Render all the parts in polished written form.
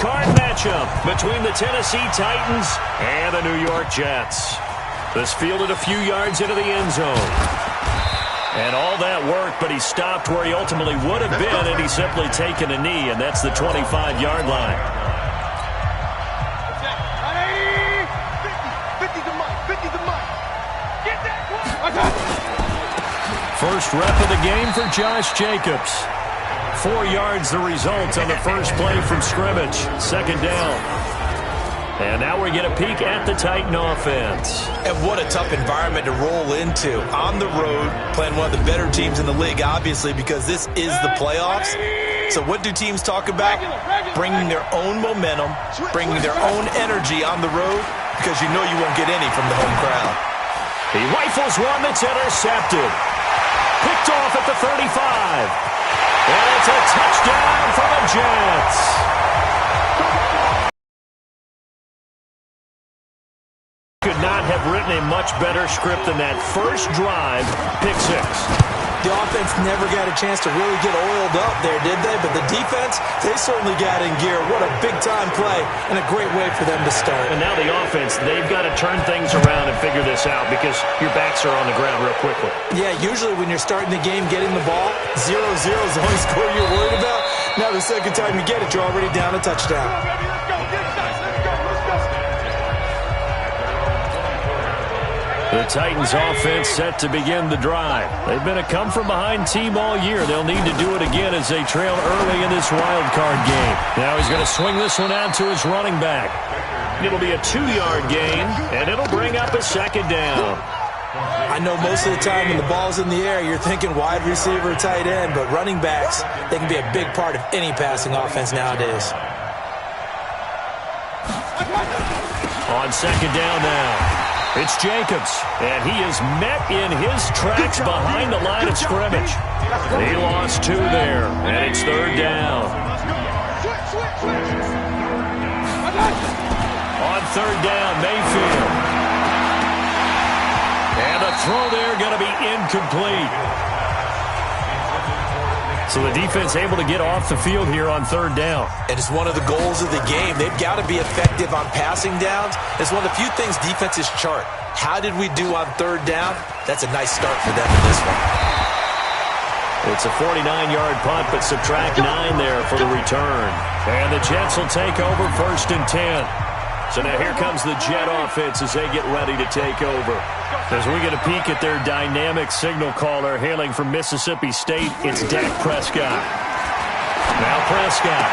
card matchup between the Tennessee Titans and the New York Jets. This fielded a few yards into the end zone. And all that worked, but he stopped where he ultimately would have been, and he's simply taken a knee, and that's the 25-yard line. 50 the mic. Get that one. First rep of the game for Josh Jacobs. 4 yards the result on the first play from scrimmage. Second down. And now we get a peek at the Titan offense. And what a tough environment to roll into. On the road, playing one of the better teams in the league, obviously, because this is the playoffs. So what do teams talk about? Bringing their own momentum, bringing their own energy on the road, because you know you won't get any from the home crowd. He rifles one that's intercepted. Picked off at the 35. And it's a touchdown for the Jets. Could not have written a much better script than that first drive, pick six. The offense never got a chance to really get oiled up there, did they? But the defense, they certainly got in gear. What a big-time play and a great way for them to start. And now the offense, they've got to turn things around and figure this out because your backs are on the ground real quickly. Yeah, usually when you're starting the game getting the ball, 0-0 is the only score you're worried about. Now the second time you get it, you're already down a touchdown. The Titans offense set to begin the drive. They've been a come-from-behind team all year. They'll need to do it again as they trail early in this wild card game. Now he's going to swing this one out to his running back. It'll be a 2-yard gain, and it'll bring up a second down. I know most of the time when the ball's in the air, you're thinking wide receiver, tight end, but running backs, they can be a big part of any passing offense nowadays. On second down now. It's Jacobs, and he is met in his tracks behind the line of scrimmage. He lost 2 there, and it's third down. On third down, Mayfield. And the throw there going to be incomplete. So the defense able to get off the field here on third down. And it's one of the goals of the game. They've got to be effective on passing downs. It's one of the few things defenses chart. How did we do on third down? That's a nice start for them in this one. It's a 49-yard punt, but subtract 9 there for the return. And the Jets will take over first and 10. So now here comes the Jet offense as they get ready to take over. As we get a peek at their dynamic signal caller hailing from Mississippi State, it's Dak Prescott. Now Prescott.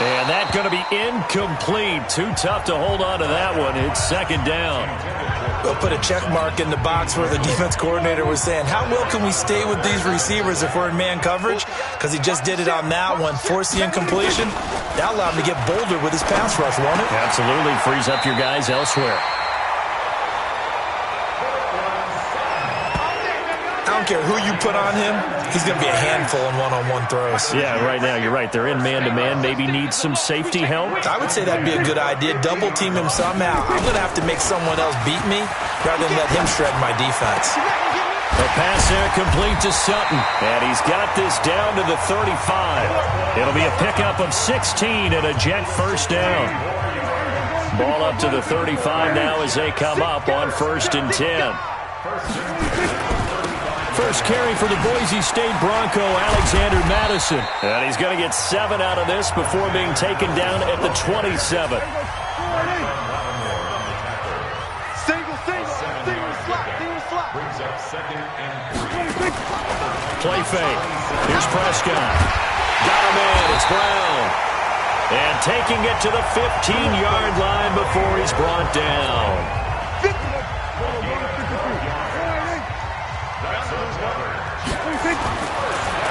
And that's going to be incomplete. Too tough to hold on to that one. It's second down. We'll put a check mark in the box where the defense coordinator was saying, how well can we stay with these receivers if we're in man coverage? Because he just did it on that one, forced the incompletion. That allowed him to get bolder with his pass rush, won't it? Absolutely. Frees up your guys elsewhere. I don't care who you put on him, he's going to be a handful in one-on-one throws. Yeah, right now, you're right. They're in man-to-man. Maybe need some safety help. I would say that'd be a good idea. Double-team him somehow. I'm going to have to make someone else beat me rather than let him shred my defense. A pass there complete to Sutton. And he's got this down to the 35. It'll be a pickup of 16 and a Jet first down. Ball up to the 35 now as they come up on first and 10. First carry for the Boise State Bronco, Alexander Madison. And he's going to get 7 out of this before being taken down at the 27. Single slot. Brings up second and 3. Play fake. Here's Prescott. Got him in. It's Brown. And taking it to the 15-yard line before he's brought down.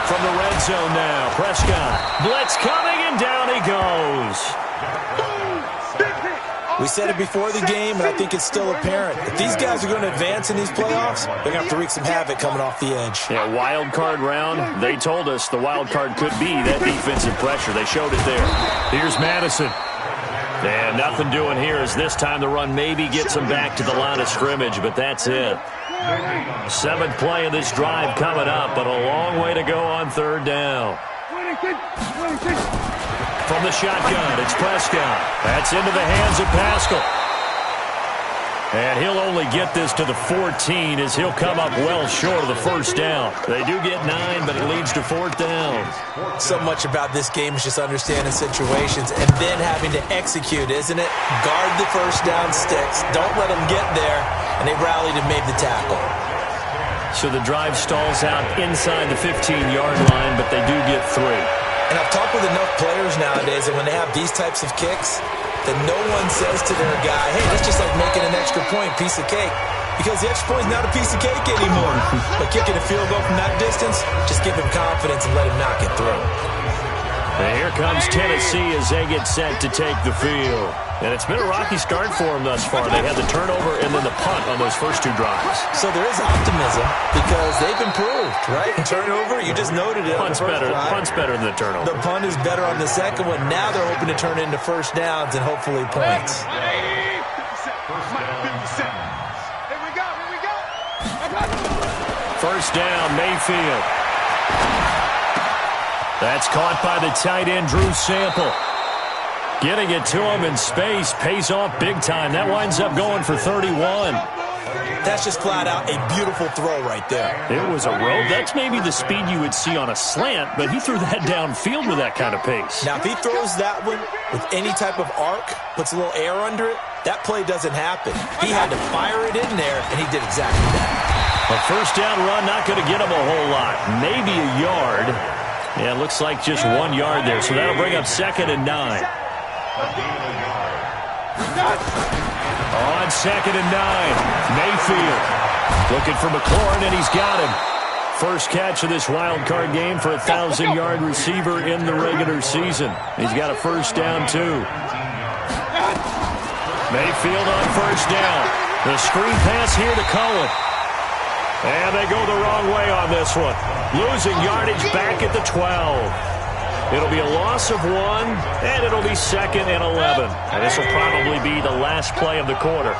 From the red zone now, Prescott. Blitz coming, and down he goes. We said it before the game, and I think it's still apparent. If these guys are going to advance in these playoffs, they're going to have to wreak some havoc coming off the edge. Yeah, wild card round. They told us the wild card could be that defensive pressure. They showed it there. Here's Madison. And nothing doing here as this time the run maybe gets them back to the line of scrimmage, but that's it. 7th play of this drive coming up, but a long way to go on third down. From the shotgun, it's Prescott. That's into the hands of Pascal. And he'll only get this to the 14 as he'll come up well short of the first down. They do get 9, but it leads to 4th down. So much about this game is just understanding situations and then having to execute, isn't it? Guard the first down sticks. Don't let them get there. And they rallied and made the tackle. So the drive stalls out inside the 15-yard line, but they do get 3. And I've talked with enough players nowadays that when they have these types of kicks, that no one says to their guy, hey, that's just like making an extra point, piece of cake. Because the extra point is not a piece of cake anymore. But kicking a field goal from that distance, just give him confidence and let him knock it through. And here comes Tennessee as they get set to take the field. And it's been a rocky start for them thus far. They had the turnover and then the punt on those first 2 drives. So there is optimism because they've improved, right? Turnover, you just noted it. Punt's better than the turnover. The punt is better on the second one. Now they're hoping to turn into first downs and hopefully points. First down, Mayfield. That's caught by the tight end, Drew Sample. Getting it to him in space pays off big time. That winds up going for 31. That's just flat out a beautiful throw right there. It was a rope. That's maybe the speed you would see on a slant, but he threw that downfield with that kind of pace. Now, if he throws that one with any type of arc, puts a little air under it, that play doesn't happen. He had to fire it in there, and he did exactly that. A first down run, not going to get him a whole lot. Maybe a yard. Yeah, it looks like just 1 yard there, so that'll bring up 2nd and 9. On 2nd and 9, Mayfield looking for McLaurin, and he's got him. First catch of this wild card game for a 1,000-yard receiver in the regular season. He's got a first down, too. Mayfield on first down. The screen pass here to Cohen. And they go the wrong way on this one. Losing yardage back at the 12. It'll be a loss of 1, and it'll be 2nd and 11. And this will probably be the last play of the quarter.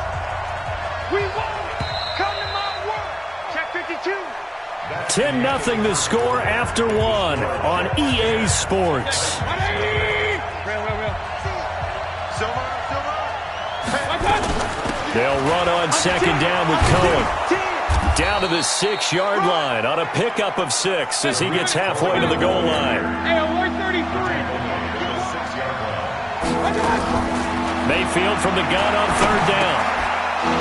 We won. Come to my work. Check 52. 10-0 the score after 1 on EA Sports. They'll run on 2nd down with Cohen. Down to the 6-yard line on a pickup of 6 as he gets halfway to the goal line. Mayfield from the gun on 3rd down.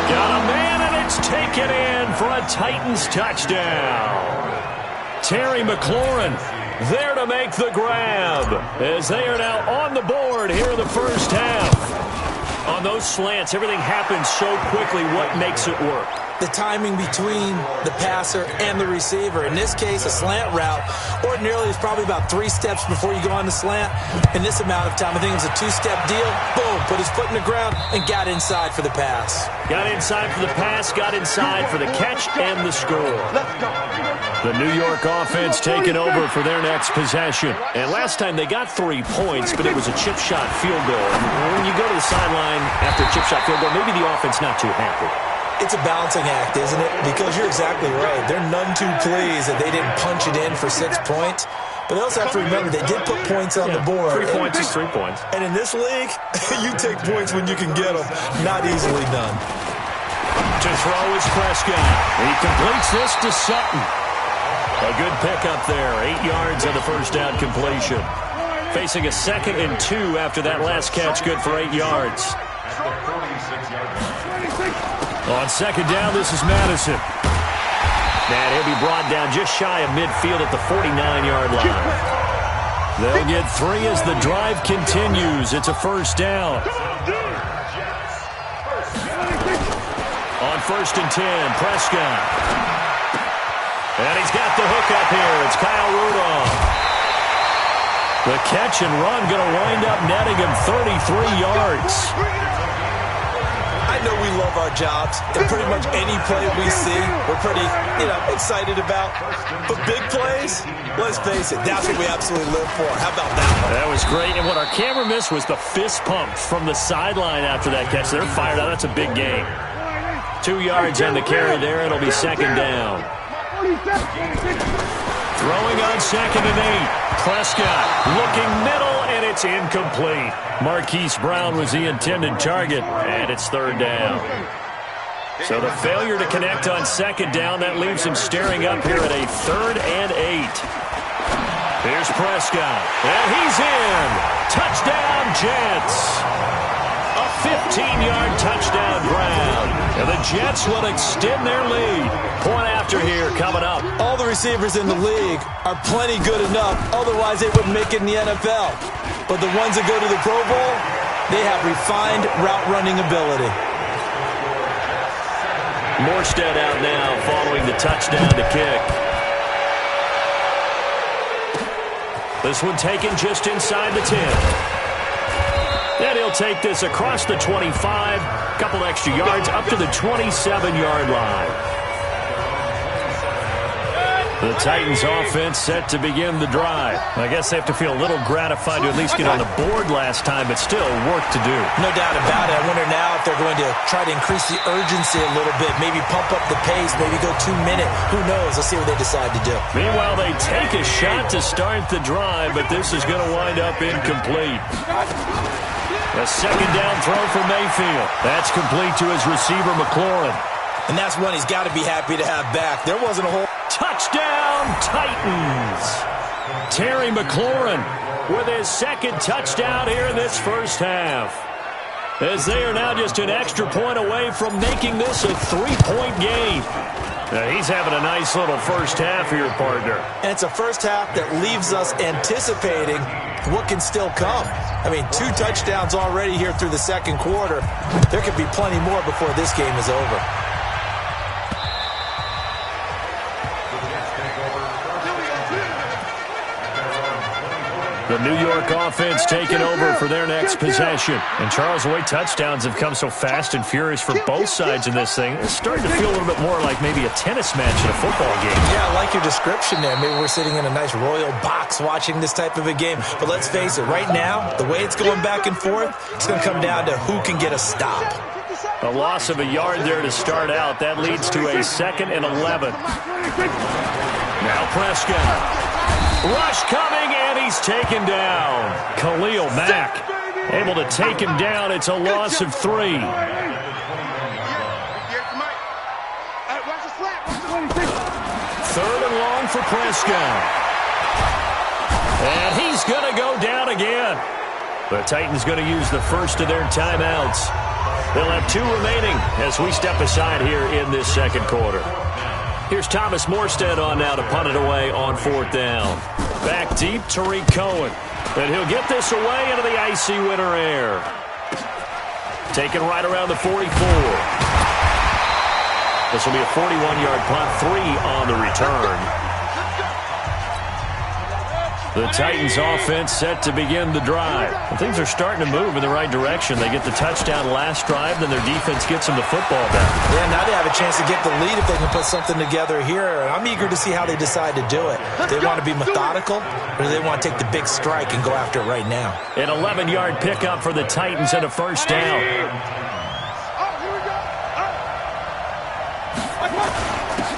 Got a man, and it's taken in for a Titans touchdown. Terry McLaurin there to make the grab as they are now on the board here in the first half. On those slants, everything happens so quickly. What makes it work? The timing between the passer and the receiver. In this case, a slant route ordinarily is probably about 3 steps before you go on the slant. In this amount of time, I think it was a 2-step deal. Boom, put his foot in the ground and got inside for the pass. Got inside for the pass, got inside for the catch and the score. The New York offense taking over for their next possession. And last time they got 3 points, but it was a chip shot field goal. And when you go to the sideline after a chip shot field goal, maybe the offense not too happy. It's a balancing act, isn't it? Because you're exactly right. They're none too pleased that they didn't punch it in for 6 points. But they also have to remember they did put points on the board. 3 points is 3 points. And in this league, you take points when you can get them. Not easily done. To throw is Prescott. He completes this to Sutton. A good pickup there. 8 yards on the first down completion. Facing a 2nd and 2 after that last catch, good for 8 yards. On 2nd down, this is Madison. And he'll be brought down just shy of midfield at the 49-yard line. They'll get 3 as the drive continues. It's a first down. On 1st and 10, Prescott. And he's got the hook up here. It's Kyle Rudolph. The catch and run going to wind up netting him 33 yards. I know we love our jobs, and pretty much any play we see, we're pretty, excited about. But big plays, let's face it, that's what we absolutely live for. How about that one? That was great, and what our camera missed was the fist pump from the sideline after that catch. They're fired out. That's a big game. 2 yards on the carry there. It'll be 2nd down. Throwing on 2nd and 8. Prescott looking middle And it's incomplete. Marquise Brown was the intended target, and it's third down. So the failure to connect on second down, that leaves him staring up here at a 3rd and 8. Here's Prescott, and he's in. Touchdown, Jets. A 15-yard touchdown ground. And the Jets will extend their lead. Point after here coming up. All the receivers in the league are plenty good enough. Otherwise, they wouldn't make it in the NFL. But the ones that go to the Pro Bowl, they have refined route running ability. Morstead out now following the touchdown to kick. This one taken just inside the 10. And he'll take this across the 25, couple extra yards up to the 27-yard line. The Titans offense set to begin the drive. I guess they have to feel a little gratified to at least get on the board last time, but still work to do. No doubt about it. I wonder now if they're going to try to increase the urgency a little bit, maybe pump up the pace, maybe go 2-minute. Who knows? Let's see what they decide to do. Meanwhile, they take a shot to start the drive, but this is going to wind up incomplete. A second down throw for Mayfield. That's complete to his receiver, McLaurin. And that's one he's got to be happy to have back. There wasn't a whole... Touchdown, Titans! Terry McLaurin with his second touchdown here in this first half. As they are now just an extra point away from making this a 3-point game. Now he's having a nice little first half here, partner. And it's a first half that leaves us anticipating what can still come. I mean, 2 touchdowns already here through the second quarter. There could be plenty more before this game is over. The New York offense taking over for their next possession. And Charles, the way touchdowns have come so fast and furious for both sides in this thing, it's starting to feel a little bit more like maybe a tennis match in a football game. Yeah, I like your description there. Maybe we're sitting in a nice royal box watching this type of a game. But let's face it, right now, the way it's going back and forth, it's going to come down to who can get a stop. A loss of a yard there to start out. That leads to a 2nd and 11. Now Prescott. Rush coming, and he's taken down. Khalil Mack able to take him down. It's a loss of 3. 3rd and long for Prescott. And he's going to go down again. The Titans going to use the first of their timeouts. They'll have 2 remaining as we step aside here in this second quarter. Here's Thomas Morstead on now to punt it away on 4th down. Back deep, Tariq Cohen. And he'll get this away into the icy winter air. Taken right around the 44. This will be a 41-yard punt, 3 on the return. The Titans offense set to begin the drive. And things are starting to move in the right direction. They get the touchdown last drive, then their defense gets them the football back. Yeah, now they have a chance to get the lead if they can put something together here. I'm eager to see how they decide to do it. Do they want to be methodical, or do they want to take the big strike and go after it right now? An 11-yard pickup for the Titans and a first down.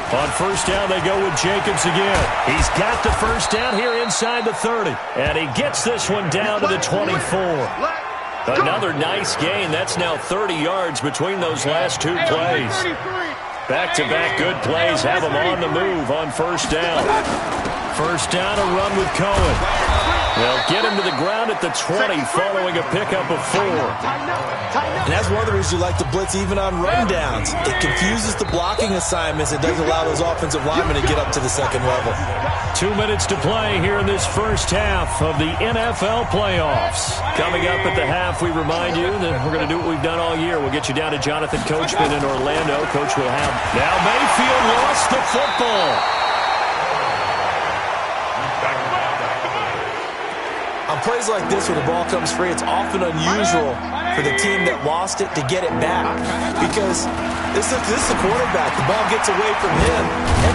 On first down, they go with Jacobs again. He's got the first down here inside the 30. And he gets this one down to the 24. Another nice gain. That's now 30 yards between those last 2 plays. Back-to-back good plays have them on the move on first down. First down, a run with Cohen. They'll get him to the ground at the 20 following a pickup of 4. And that's one of the reasons you like to blitz even on rundowns. It confuses the blocking assignments. It doesn't allow those offensive linemen to get up to the second level. 2 minutes to play here in this first half of the NFL playoffs. Coming up at the half, we remind you that we're going to do what we've done all year. We'll get you down to Jonathan Coachman in Orlando. Coach will have... Now Mayfield lost the football. On plays like this where the ball comes free, it's often unusual for the team that lost it to get it back. Because this is the quarterback. The ball gets away from him.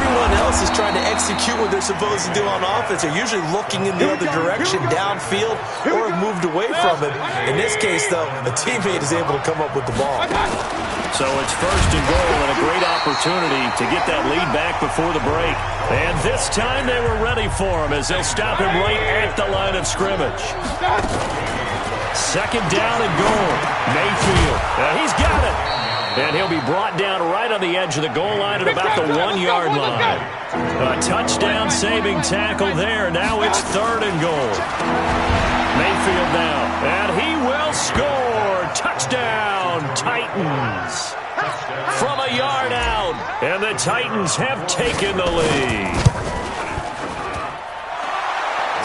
Everyone else is trying to execute what they're supposed to do on offense. They're usually looking in the other direction, downfield, or have moved away from him. In this case, though, a teammate is able to come up with the ball. So it's first and goal and a great opportunity to get that lead back before the break. And this time they were ready for him as they'll stop him right at the line of scrimmage. Second down and goal. Mayfield. He's got it. And he'll be brought down right on the edge of the goal line at about the 1-yard line. A touchdown-saving tackle there. Now it's third and goal. Mayfield now. And he will score. Touchdown, Titans. From a yard out. And the Titans have taken the lead.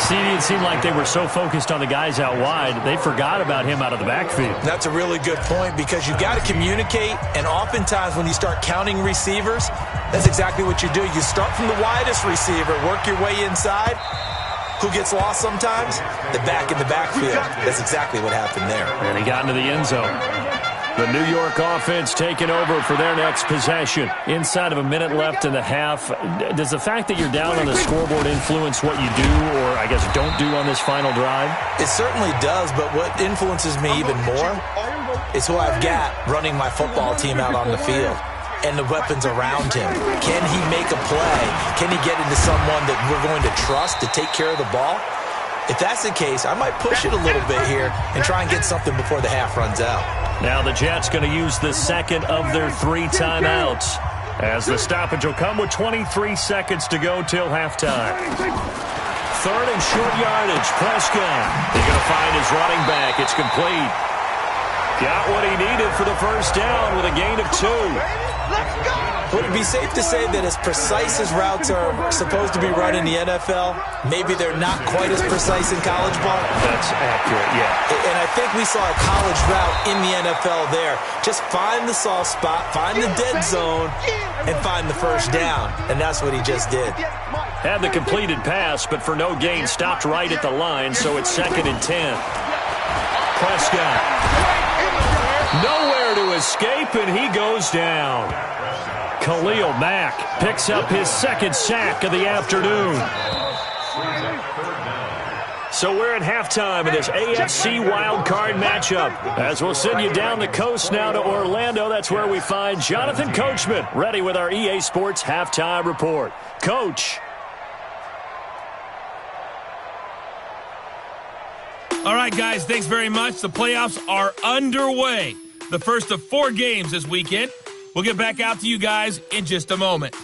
It seemed like they were so focused on the guys out wide, they forgot about him out of the backfield. That's a really good point because you've got to communicate, and oftentimes when you start counting receivers, that's exactly what you do. You start from the widest receiver, work your way inside. Who gets lost sometimes? The back in the backfield. That's exactly what happened there. And he got into the end zone. The New York offense taking over for their next possession. Inside of a minute left in the half. Does the fact that you're down on the scoreboard influence what you do, or I guess don't do on this final drive? It certainly does, but what influences me even more is who I've got running my football team out on the field and the weapons around him. Can he make a play? Can he get into someone that we're going to trust to take care of the ball? If that's the case, I might push it a little bit here and try and get something before the half runs out. Now the Jets going to use the second of their 3 timeouts as the stoppage will come with 23 seconds to go till halftime. Third and short yardage. Prescott. He's going to find his running back. It's complete. Got what he needed for the first down with a gain of 2. Would it be safe to say that as precise as routes are supposed to be run in the NFL, maybe they're not quite as precise in college ball? That's accurate, yeah. And I think we saw a college route in the NFL there. Just find the soft spot, find the dead zone, and find the first down. And that's what he just did. Had the completed pass, but for no gain, stopped right at the line, so it's 2nd and 10. Prescott. Nowhere to escape, and he goes down. Khalil Mack picks up his second sack of the afternoon. So we're at halftime in this AFC wildcard matchup. As we'll send you down the coast now to Orlando, that's where we find Jonathan Coachman, ready with our EA Sports halftime report. Coach. All right, guys, thanks very much. The playoffs are underway. The first of 4 games this weekend. We'll get back out to you guys in just a moment.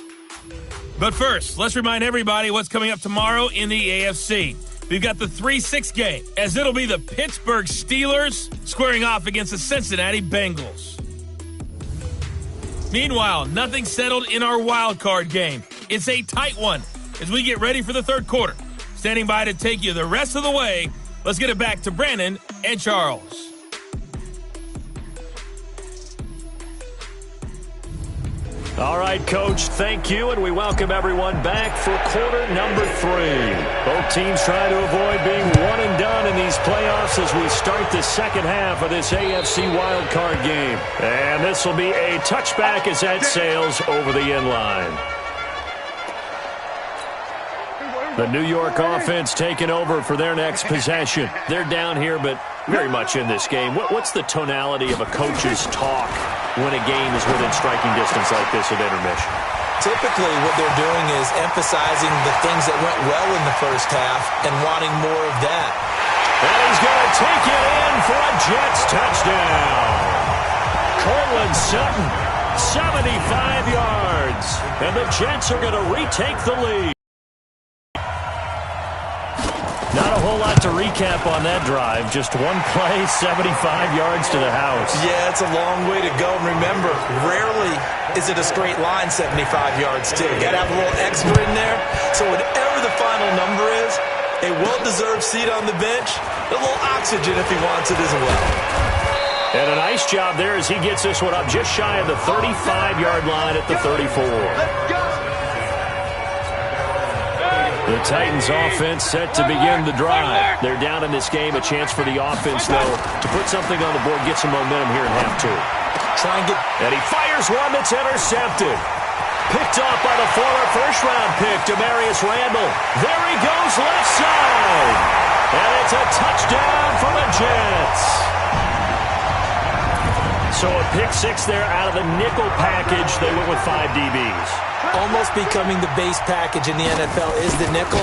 But first, let's remind everybody what's coming up tomorrow in the AFC. We've got the 3-6 game, as it'll be the Pittsburgh Steelers squaring off against the Cincinnati Bengals. Meanwhile, nothing settled in our wild card game. It's a tight one as we get ready for the third quarter. Standing by to take you the rest of the way, let's get it back to Brandon and Charles. All right, Coach, thank you, and we welcome everyone back for quarter number 3. Both teams trying to avoid being one and done in these playoffs as we start the second half of this AFC wildcard game. And this will be a touchback as that sails over the end line. The New York offense taking over for their next possession. They're down here, but very much in this game. What's the tonality of a coach's talk when a game is within striking distance like this at intermission? Typically, what they're doing is emphasizing the things that went well in the first half and wanting more of that. And he's going to take it in for a Jets touchdown. Cortland Sutton, 75 yards. And the Jets are going to retake the lead. Not a whole lot to recap on that drive. Just one play, 75 yards to the house. Yeah, it's a long way to go. And remember, rarely is it a straight line 75 yards, too. Got to have a little extra in there. So whatever the final number is, a well-deserved seat on the bench, a little oxygen if he wants it as well. And a nice job there as he gets this one up just shy of the 35-yard line at the 34. The Titans offense set to begin the drive. They're down in this game. A chance for the offense, though, to put something on the board, get some momentum here in half two. And he fires one that's intercepted. Picked off by the former first-round pick, Demarius Randall. There he goes, left side. And it's a touchdown for the Jets. So a pick six there out of the nickel package. They went with 5 DBs. Almost becoming the base package in the NFL is the nickel.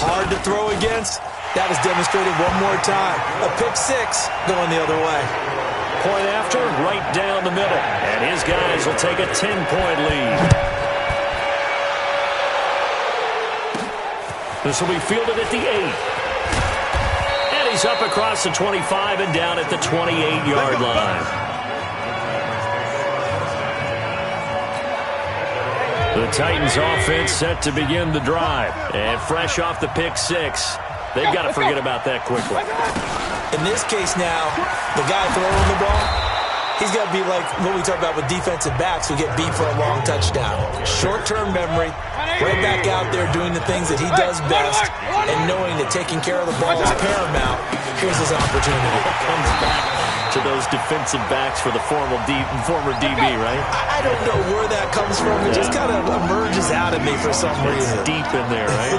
Hard to throw against. That was demonstrated one more time. A pick six going the other way. Point after, right down the middle. And his guys will take a 10-point lead. This will be fielded at the 8. And he's up across the 25 and down at the 28-yard line. The Titans offense set to begin the drive. And fresh off the pick six, they've got to forget about that quickly. In this case now, the guy throwing the ball, he's got to be like what we talk about with defensive backs who get beat for a long touchdown. Short-term memory, right back out there doing the things that he does best, and knowing that taking care of the ball is paramount. Here's his opportunity. Comes back to those defensive backs for the former DB, right? I don't know where that comes from. It just kind of emerges out of me for some reason. It's deep in there, right?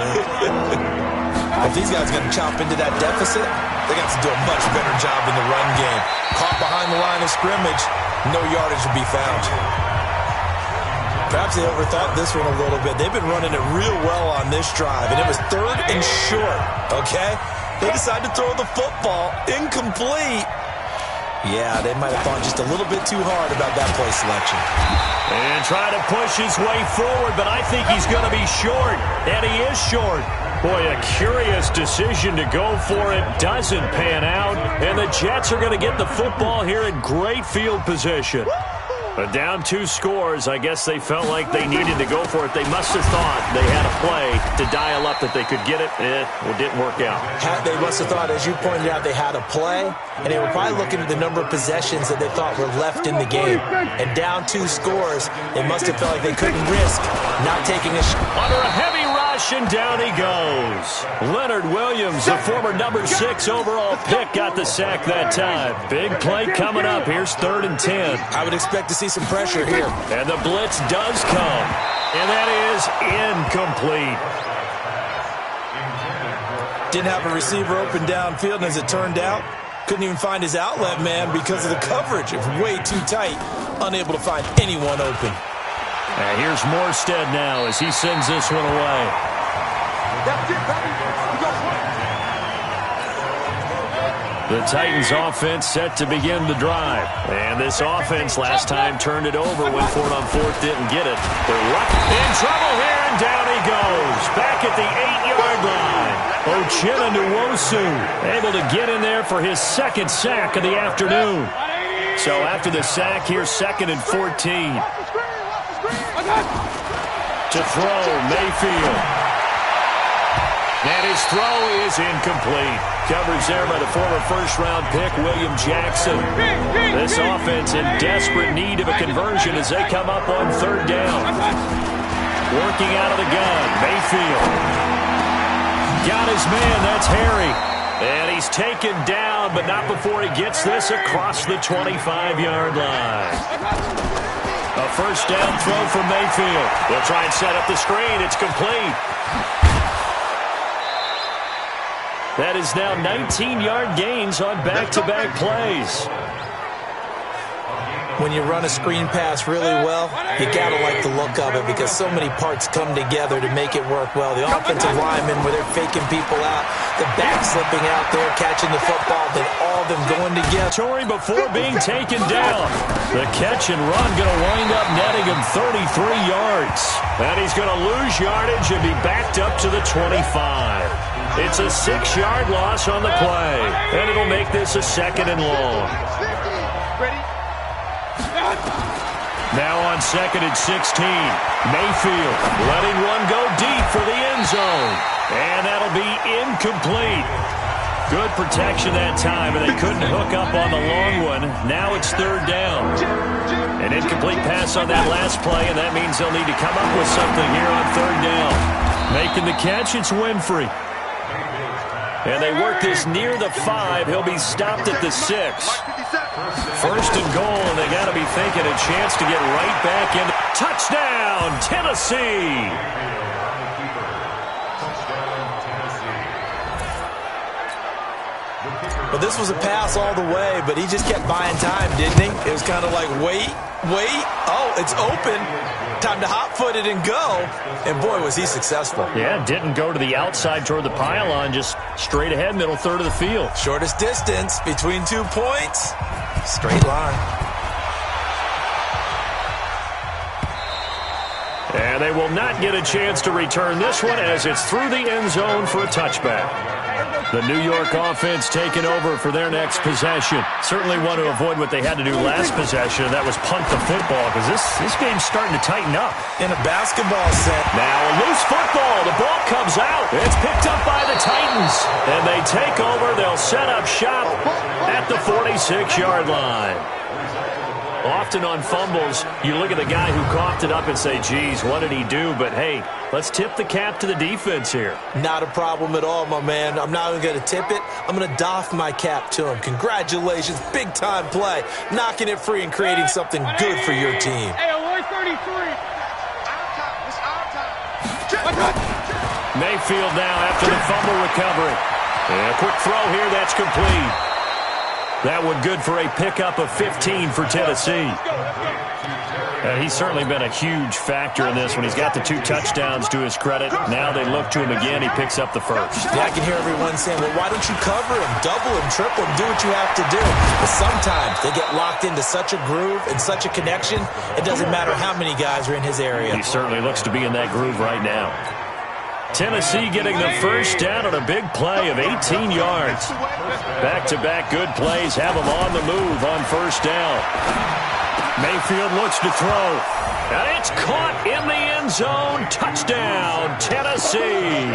If these guys are going to chop into that deficit, they got to do a much better job in the run game. Caught behind the line of scrimmage, no yardage to be found. Perhaps they overthought this one a little bit. They've been running it real well on this drive, and it was 3rd and short, okay? They decided to throw the football incomplete. Yeah, they might have thought just a little bit too hard about that play selection. And trying to push his way forward, but I think he's going to be short. And he is short. Boy, a curious decision to go for it. Doesn't pan out. And the Jets are going to get the football here in great field position. But down 2 scores, I guess they felt like they needed to go for it. They must have thought they had a play to dial up that they could get it. It didn't work out. They must have thought, as you pointed out, they had a play, and they were probably looking at the number of possessions that they thought were left in the game. And down 2 scores, they must have felt like they couldn't risk not taking a shot. Under a heavy rush, and down he goes. Leonard Williams, the former number 6 overall pick, got the sack that time. Big play coming up. Here's 3rd and 10. I would expect to see some pressure here. And the blitz does come. And that is incomplete. Didn't have a receiver open downfield, and as it turned out, couldn't even find his outlet man because of the coverage. It was way too tight, unable to find anyone open. And here's Morstead now as he sends this one away. The Titans offense set to begin the drive. And this offense last time turned it over, went for it on 4th, didn't get it. They're in trouble here, and down he goes. Back at the 8-yard line. Uchenna Nwosu able to get in there for his 2nd sack of the afternoon. So after the sack, here's 2nd and 14. To throw, Mayfield. And his throw is incomplete. Coverage there by the former first-round pick, William Jackson. This offense in desperate need of a conversion as they come up on 3rd down. Working out of the gun, Mayfield. Got his man, that's Harry. And he's taken down, but not before he gets this across the 25-yard line. A first down throw from Mayfield. They'll try and set up the screen. It's complete. That is now 19-yard gains on back-to-back plays. When you run a screen pass really well, you gotta like the look of it because so many parts come together to make it work well. The offensive linemen, where they're faking people out, the back slipping out there, catching the football, then all of them going together. Tory before being taken down. The catch and run going to wind up netting him 33 yards. And he's going to lose yardage and be backed up to the 25. It's a 6-yard loss on the play, and it'll make this a 2nd and long. Now on 2nd and 16, Mayfield letting one go deep for the end zone, and that'll be incomplete. Good protection that time, and they couldn't hook up on the long one. Now it's 3rd down. An incomplete pass on that last play, and that means they'll need to come up with something here on 3rd down. Making the catch, it's Winfrey. And they work this near the 5. He'll be stopped at the 6. First and goal, and they got to be thinking a chance to get right back in. Touchdown, Tennessee! Well, this was a pass all the way, but he just kept buying time, didn't he? It was kind of like, wait. Oh, it's open. Time to hot-foot it and go. And, boy, was he successful. Yeah, didn't go to the outside toward the pylon, just straight ahead, middle third of the field. Shortest distance between 2 points. Straight line. And they will not get a chance to return this one as it's through the end zone for a touchback. The New York offense taking over for their next possession. Certainly want to avoid what they had to do last possession, and that was punt the football, because this game's starting to tighten up. In a basketball set. Now a loose football. The ball comes out. It's picked up by the Titans. And they take over. They'll set up shop at the 46-yard line. Often on fumbles, you look at the guy who coughed it up and say, geez, what did he do? But, hey, let's tip the cap to the defense here. Not a problem at all, my man. I'm not even going to tip it. I'm going to doff my cap to him. Congratulations. Big-time play. Knocking it free and creating something good for your team. Hey, 133. Our time. Mayfield now after the fumble recovery. And a quick throw here. That's complete. That one good for a pickup of 15 for Tennessee. He's certainly been a huge factor in this when he's got the 2 touchdowns to his credit. Now they look to him again. He picks up the first. Yeah, I can hear everyone saying, well, why don't you cover him, double him, triple him, do what you have to do. But sometimes they get locked into such a groove and such a connection, it doesn't matter how many guys are in his area. He certainly looks to be in that groove right now. Tennessee getting the first down on a big play of 18 yards. Back-to-back good plays have them on the move on first down. Mayfield looks to throw. And it's caught in the end zone. Touchdown, Tennessee.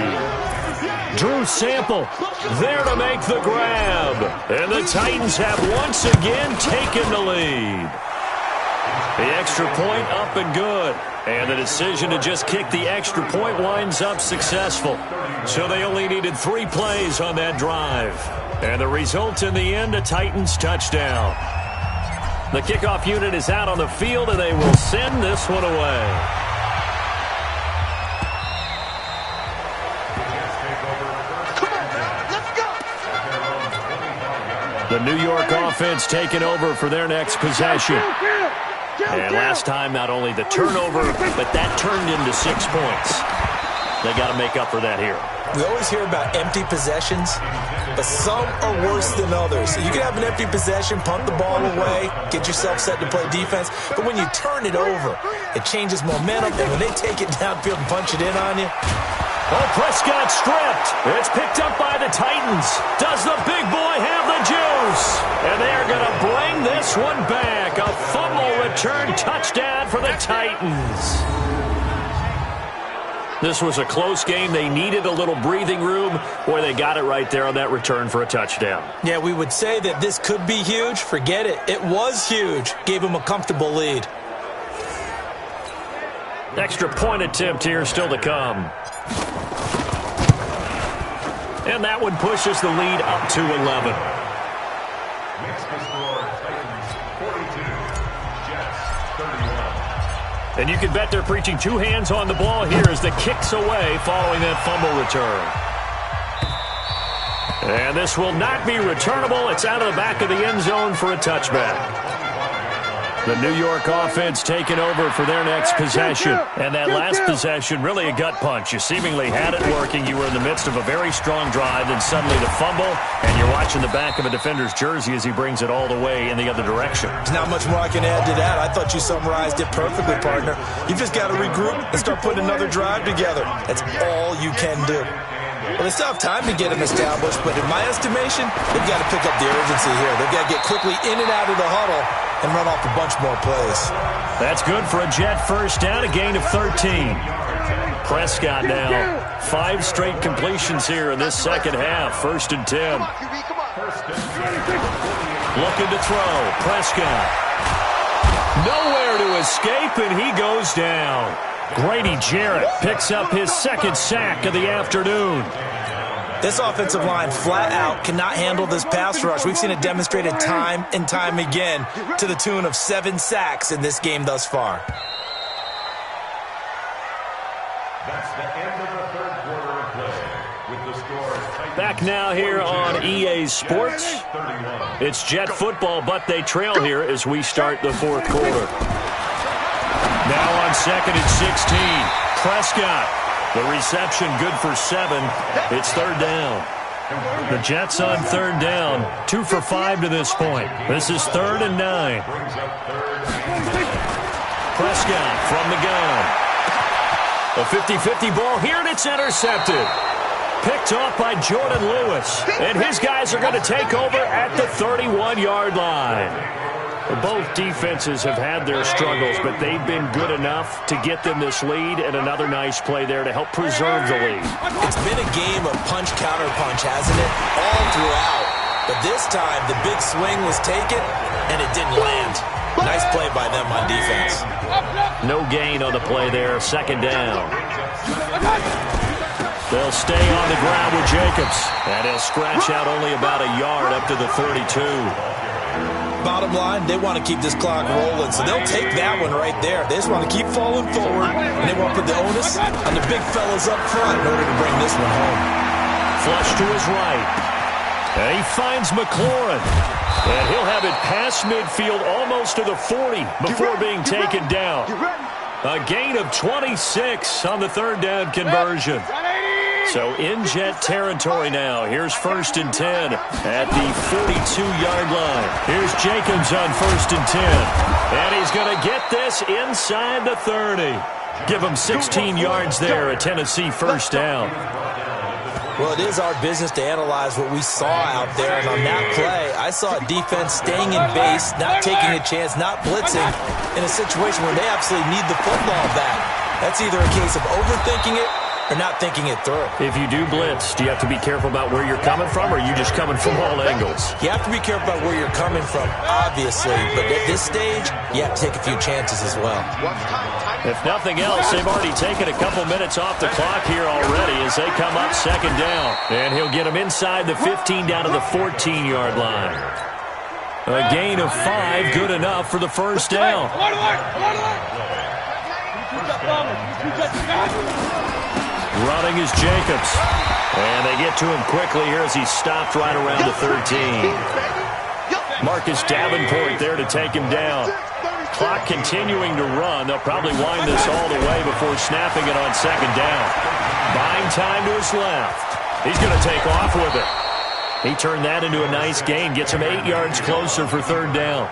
Drew Sample there to make the grab. And the Titans have once again taken the lead. The extra point up and good. And the decision to just kick the extra point winds up successful. So they only needed 3 plays on that drive. And the result in the end, a Titans touchdown. The kickoff unit is out on the field, and they will send this one away. The New York offense taking over for their next possession. And last time, not only the turnover, but that turned into 6 points. They got to make up for that here. We always hear about empty possessions, but some are worse than others. You can have an empty possession, punt the ball away, get yourself set to play defense, but when you turn it over, it changes momentum, and when they take it downfield and punch it in on you. Oh, Prescott stripped. It's picked up by the Titans. Does the big boy have the juice? And they are going to bring this one back. A fumble return touchdown for the Titans. This was a close game. They needed a little breathing room. Boy, they got it right there on that return for a touchdown. Yeah, we would say that this could be huge. Forget it. It was huge. Gave them a comfortable lead. Extra point attempt here still to come. And that one pushes the lead up to 11. And you can bet they're preaching 2 hands on the ball here as the kick's away following that fumble return. And this will not be returnable. It's out of the back of the end zone for a touchback. The New York offense taking over for their next possession. And that last possession, really a gut punch. You seemingly had it working. You were in the midst of a very strong drive, then suddenly the fumble, and you're watching the back of a defender's jersey as he brings it all the way in the other direction. There's not much more I can add to that. I thought you summarized it perfectly, partner. You've just got to regroup and start putting another drive together. That's all you can do. Well, they still have time to get him established, but in my estimation, they've got to pick up the urgency here. They've got to get quickly in and out of the huddle and run off a bunch more plays. That's good for a Jet first down, a gain of 13. Prescott now, 5 straight completions here in this second half. 1st and 10. Looking to throw. Prescott. Nowhere to escape, and he goes down. Grady Jarrett picks up his second sack of the afternoon. This offensive line flat out cannot handle this pass rush. We've seen it demonstrated time and time again to the tune of 7 sacks in this game thus far. That's the end of the third quarter of play. With the score back now here on EA Sports. It's Jet football, but they trail here as we start the fourth quarter. Now on 2nd and 16, Prescott. The reception good for 7. It's third down. The Jets on third down. 2 for 5 to this point. This is 3rd and 9. Prescott from the gun. A 50-50 ball here, and it's intercepted. Picked off by Jordan Lewis. And his guys are going to take over at the 31-yard line. Both defenses have had their struggles, but they've been good enough to get them this lead, and another nice play there to help preserve the lead. It's been a game of punch-counter-punch, hasn't it? All throughout. But this time, the big swing was taken, and it didn't land. Nice play by them on defense. No gain on the play there. 2nd down. They'll stay on the ground with Jacobs, and he'll scratch out only about a yard up to the 32. Bottom line, they want to keep this clock rolling, so they'll take that one right there. They just want to keep falling forward, and they want to put the onus on the big fellas up front in order to bring this one home. Flush to his right. And he finds McLaurin. And he'll have it past midfield almost to the 40 before being taken down. A gain of 26 on the 3rd down conversion. So in Jet territory now. Here's 1st and 10 at the 42-yard line. Here's Jacobs on 1st and 10. And he's going to get this inside the 30. Give him 16 yards there, a Tennessee 1st down. Well, it is our business to analyze what we saw out there. And on that play, I saw a defense staying in base, not taking a chance, not blitzing in a situation where they absolutely need the football back. That's either a case of overthinking it or not thinking it through. If you do blitz, do you have to be careful about where you're coming from, or are you just coming from all angles? You have to be careful about where you're coming from, obviously. But at this stage, you have to take a few chances as well. If nothing else, they've already taken a couple minutes off the clock here already as they come up 2nd down. And he'll get them inside the 15 down to the 14-yard line. A gain of 5, good enough for the 1st down. Running is Jacobs. And they get to him quickly here as he's stopped right around the 13. Marcus Davenport there to take him down. Clock continuing to run. They'll probably wind this all the way before snapping it on 2nd down. Buying time to his left. He's going to take off with it. He turned that into a nice gain. Gets him 8 yards closer for 3rd down.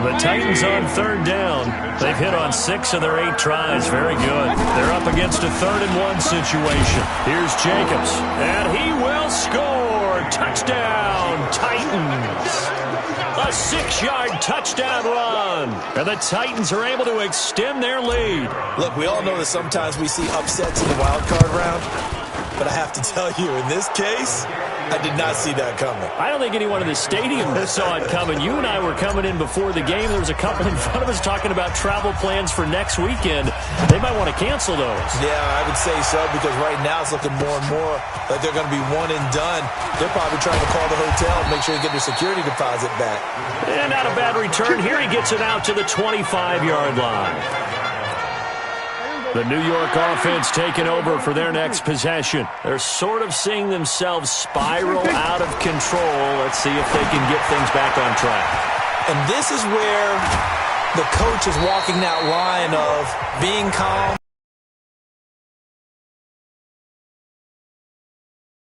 The Titans on 3rd down. They've hit on 6 of their 8 tries. Very good. They're up against a 3rd and 1 situation. Here's Jacobs. And he will score. Touchdown, Titans. A 6-yard touchdown run. And the Titans are able to extend their lead. Look, we all know that sometimes we see upsets in the wild card round. But I have to tell you, in this case, I did not see that coming. I don't think anyone in the stadium saw it coming. You and I were coming in before the game. There was a couple in front of us talking about travel plans for next weekend. They might want to cancel those. Yeah, I would say so, because right now it's looking more and more like they're going to be one and done. They're probably trying to call the hotel and make sure they get their security deposit back. And not a bad return. Here he gets it out to the 25-yard line. The New York offense taking over for their next possession. They're sort of seeing themselves spiral out of control. Let's see if they can get things back on track. And this is where the coach is walking that line of being calm.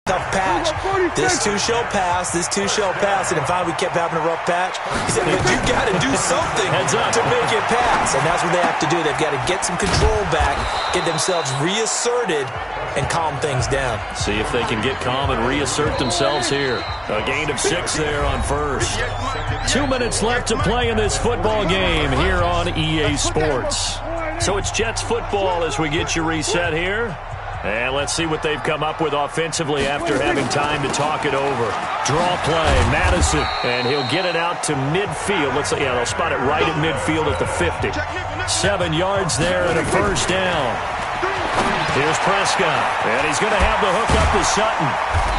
Tough patch. This too shall pass. This too shall pass. And then finally we kept having a rough patch. He said, but you got to do something to make it pass. And that's what they have to do. They've got to get some control back, get themselves reasserted, and calm things down. See if they can get calm and reassert themselves here. A gain of 6 there on 1st. 2 minutes left to play in this football game here on EA Sports. So it's Jets football as we get you reset here. And let's see what they've come up with offensively after having time to talk it over. Draw play, Madison, and he'll get it out to midfield. Let's see, yeah, they'll spot it right at midfield at the 50. 7 yards there and a first down. Here's Prescott, and he's going to have the hook up to Sutton.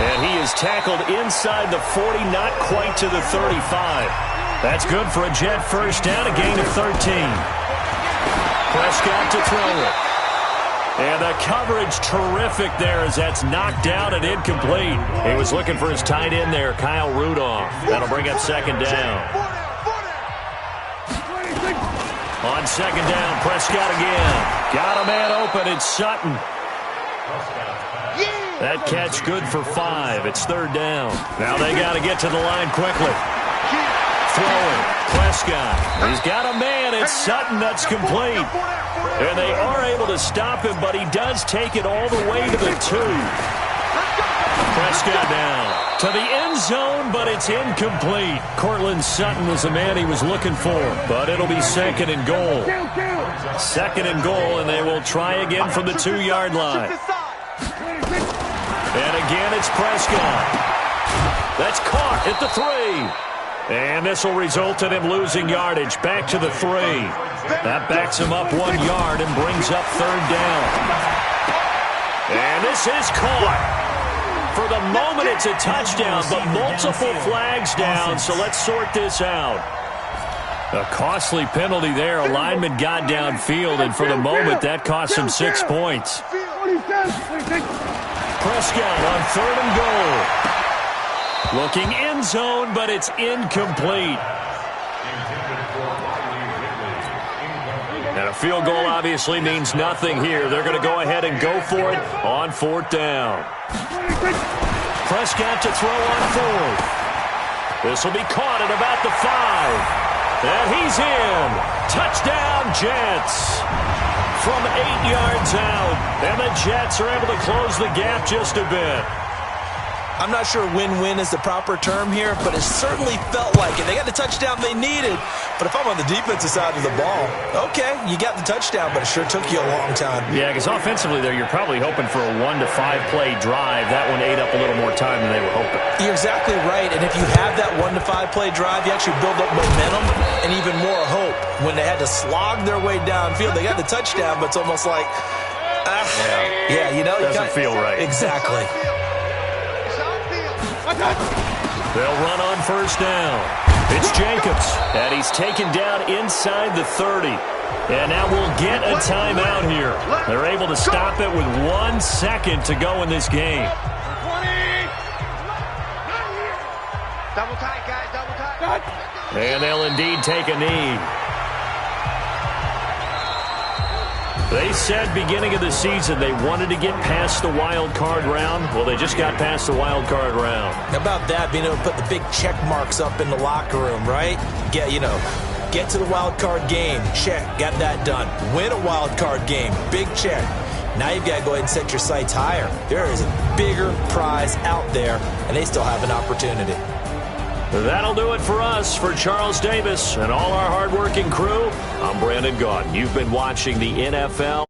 And he is tackled inside the 40, not quite to the 35. That's good for a Jet first down, a gain of 13. Prescott to throw it. And the coverage terrific there as that's knocked down and incomplete. He was looking for his tight end there, Kyle Rudolph. That'll bring up second down. On second down, Prescott again. Got a man open, it's Sutton. That catch good for 5. It's third down. Now they got to get to the line quickly. Throwing, Prescott. He's got a man, it's Sutton, that's complete. And they are able to stop him, but he does take it all the way to the 2. Prescott now to the end zone, but it's incomplete. Cortland Sutton was the man he was looking for, but it'll be second and goal. Second and goal, and they will try again from the 2-yard line. And again, it's Prescott. That's caught at the 3. And this will result in him losing yardage. Back to the 3. That backs him up 1 yard and brings up third down. And this is caught. For the moment, it's a touchdown, but multiple flags down, so let's sort this out. A costly penalty there. A lineman got downfield, and for the moment, that cost him 6 points. Prescott on third and goal. Looking end zone, but it's incomplete. And a field goal obviously means nothing here. They're going to go ahead and go for it on fourth down. Prescott to throw on fourth. This will be caught at about the 5. And he's in. Touchdown, Jets. From 8 yards out. And the Jets are able to close the gap just a bit. I'm not sure win-win is the proper term here, but it certainly felt like it. They got the touchdown they needed, but if I'm on the defensive side of the ball, okay, you got the touchdown, but it sure took you a long time. Yeah, because offensively there, you're probably hoping for a 1 to 5 play drive. That one ate up a little more time than they were hoping. You're exactly right, and if you have that 1 to 5 play drive, you actually build up momentum and even more hope. When they had to slog their way downfield, they got the touchdown, but it's almost like, yeah, you know. Doesn't feel right. Exactly. They'll run on first down. It's Jacobs, and he's taken down inside the 30. And now we'll get a timeout here. They're able to stop it with 1 second to go in this game. Double tight, guys, double tight. And they'll indeed take a knee. They said beginning of the season they wanted to get past the wild card round. Well, they just got past the wild card round. How about that, being able to put the big check marks up in the locker room, right? Get to the wild card game. Check, got that done. Win a wild card game. Big check. Now you've got to go ahead and set your sights higher. There is a bigger prize out there, and they still have an opportunity. That'll do it for us. For Charles Davis and all our hardworking crew, I'm Brandon Gaudin. You've been watching the NFL.